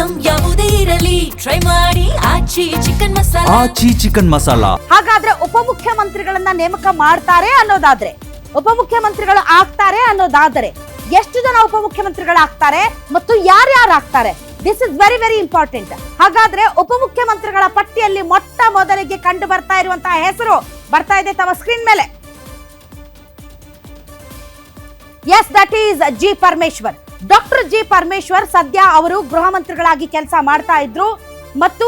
Item ಯಾವುದೇ ಇರಲಿ try ಮಾಡಿ ಆಚಿ ಚಿಕನ್ ಮಸಾಲಾ. ಆಚಿ ಚಿಕನ್ ಮಸಾಲಾ. ಹಾಗಾದ್ರೆ ಉಪಮುಖ್ಯಮಂತ್ರಿಗಳನ್ನ ನೇಮಕ ಮಾಡ್ತಾರೆ ಅನ್ನೋದಾದ್ರೆ, ಉಪಮುಖ್ಯಮಂತ್ರಿಗಳು ಆಗ್ತಾರೆ ಅನ್ನೋದಾದರೆ ಎಷ್ಟು ಜನ ಉಪಮುಖ್ಯಮಂತ್ರಿಗಳು ಆಗ್ತಾರೆ ಮತ್ತು ಯಾರ್ಯಾರು ಆಗ್ತಾರೆ? This is very very important. ಹಾಗಾದ್ರೆ ಉಪಮುಖ್ಯಮಂತ್ರಿಗಳ ಪಟ್ಟಿಯಲ್ಲಿ ಮೊಟ್ಟ ಮೊದಲಿಗೆ ಕಂಡು ಬರ್ತಾ ಇರುವಂತಹ ಹೆಸರು ಬರ್ತಾ ಇದೆ ತಮ್ಮ ಸ್ಕ್ರೀನ್ ಮೇಲೆ. Yes, that is G Parameshwar. Doctor G Parameshwar ಸದ್ಯ ಅವರು ಗೃಹ ಮಂತ್ರಿಗಳಾಗಿ ಕೆಲಸ ಮಾಡ್ತಾ ಇದ್ರು ಮತ್ತು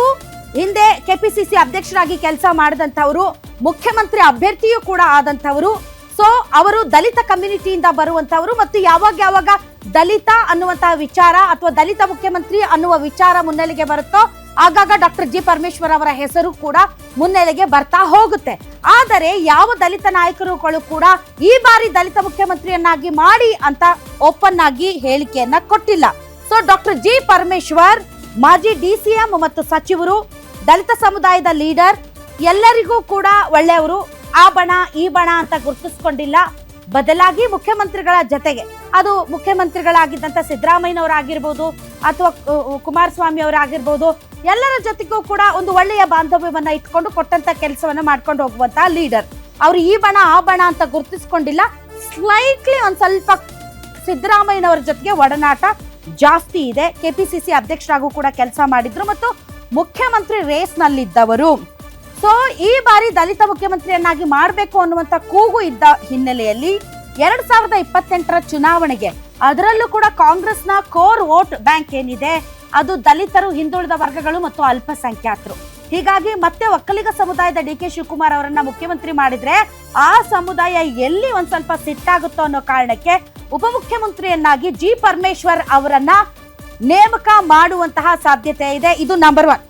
ಹಿಂದೆ ಕೆಪಿಸಿಸಿ ಅಧ್ಯಕ್ಷರಾಗಿ ಕೆಲಸ ಮಾಡಿದಂಥವರು, ಮುಖ್ಯಮಂತ್ರಿ ಅಭ್ಯರ್ಥಿಯೂ ಕೂಡ ಆದಂಥವರು. ಸೊ ಅವರು ದಲಿತ ಕಮ್ಯುನಿಟಿಯಿಂದ ಬರುವಂತವರು ಮತ್ತು ಯಾವಾಗ ದಲಿತ ಅನ್ನುವಂತಹ ವಿಚಾರ ಅಥವಾ ದಲಿತ ಮುಖ್ಯಮಂತ್ರಿ ಅನ್ನುವ ವಿಚಾರ ಮುನ್ನೆಲೆಗೆ ಬರುತ್ತೋ ಆಗಾಗ ಡಾಕ್ಟರ್ ಜಿ ಪರಮೇಶ್ವರ್ ಅವರ ಹೆಸರು ಕೂಡ ಮುನ್ನೆಲೆಗೆ ಬರ್ತಾ ಹೋಗುತ್ತೆ. ಆದರೆ ಯಾವ ದಲಿತ ನಾಯಕರುಗಳು ಕೂಡ ಈ ಬಾರಿ ದಲಿತ ಮುಖ್ಯಮಂತ್ರಿಯನ್ನಾಗಿ ಮಾಡಿ ಅಂತ ಓಪನ್ ಆಗಿ ಹೇಳಿಕೆಯನ್ನ ಕೊಟ್ಟಿಲ್ಲ. ಸೊ ಡಾಕ್ಟರ್ ಜಿ ಪರಮೇಶ್ವರ್ ಮಾಜಿ ಡಿಸಿಎಂ ಮತ್ತು ಸಚಿವರು, ದಲಿತ ಸಮುದಾಯದ ಲೀಡರ್, ಎಲ್ಲರಿಗೂ ಕೂಡ ಒಳ್ಳೆಯವರು. ಆ ಬಣ ಈ ಬಣ ಅಂತ ಗುರುತಿಸ್ಕೊಂಡಿಲ್ಲ. ಬದಲಾಗಿ ಮುಖ್ಯಮಂತ್ರಿಗಳ ಜೊತೆಗೆ, ಅದು ಮುಖ್ಯಮಂತ್ರಿಗಳಾಗಿದ್ದಂತ ಸಿದ್ದರಾಮಯ್ಯನವರಾಗಿರ್ಬೋದು ಅಥವಾ ಕುಮಾರಸ್ವಾಮಿ ಅವರಾಗಿರ್ಬೋದು, ಎಲ್ಲರ ಜೊತೆಗೂ ಕೂಡ ಒಂದು ಒಳ್ಳೆಯ ಬಾಂಧವ್ಯವನ್ನ ಇಟ್ಕೊಂಡು ಕೊಟ್ಟಂತ ಕೆಲಸವನ್ನ ಮಾಡ್ಕೊಂಡು ಹೋಗುವಂತಹ ಲೀಡರ್. ಅವರು ಈ ಬಣ ಆ ಬಣ ಅಂತ ಗುರುತಿಸ್ಕೊಂಡಿಲ್ಲ. ಸ್ಲೈಟ್ಲಿ ಒಂದ್ ಸ್ವಲ್ಪ ಸಿದ್ದರಾಮಯ್ಯನವರ ಜೊತೆಗೆ ಒಡನಾಟ ಜಾಸ್ತಿ ಇದೆ. ಕೆಪಿಸಿಸಿ ಅಧ್ಯಕ್ಷರಾಗೂ ಕೂಡ ಕೆಲಸ ಮಾಡಿದ್ರು ಮತ್ತು ಮುಖ್ಯಮಂತ್ರಿ ರೇಸ್ ನಲ್ಲಿದ್ದವರು. ಸೊ ಈ ಬಾರಿ ದಲಿತ ಮುಖ್ಯಮಂತ್ರಿಯನ್ನಾಗಿ ಮಾಡಬೇಕು ಅನ್ನುವಂತ ಕೂಗು ಇದ್ದ ಹಿನ್ನೆಲೆಯಲ್ಲಿ 2028ರ ಚುನಾವಣೆಗೆ, ಅದರಲ್ಲೂ ಕೂಡ ಕಾಂಗ್ರೆಸ್ನ ಕೋರ್ ವೋಟ್ ಬ್ಯಾಂಕ್ ಏನಿದೆ ಅದು ದಲಿತರು, ಹಿಂದುಳಿದ ವರ್ಗಗಳು ಮತ್ತು ಅಲ್ಪಸಂಖ್ಯಾತರು. ಹೀಗಾಗಿ ಮತ್ತೆ ಒಕ್ಕಲಿಗ ಸಮುದಾಯದ ಡಿ.ಕೆ. ಶಿವಕುಮಾರ್ ಅವರನ್ನ ಮುಖ್ಯಮಂತ್ರಿ ಮಾಡಿದ್ರೆ ಆ ಸಮುದಾಯ ಎಲ್ಲಿ ಒಂದ್ ಸ್ವಲ್ಪ ಸಿಟ್ಟಾಗುತ್ತೋ ಅನ್ನೋ ಕಾರಣಕ್ಕೆ ಉಪಮುಖ್ಯಮಂತ್ರಿಯನ್ನಾಗಿ ಜಿ ಪರಮೇಶ್ವರ್ ಅವರನ್ನ ನೇಮಕ ಮಾಡುವಂತಹ ಸಾಧ್ಯತೆ ಇದೆ. ಇದು ನಂಬರ್ 1.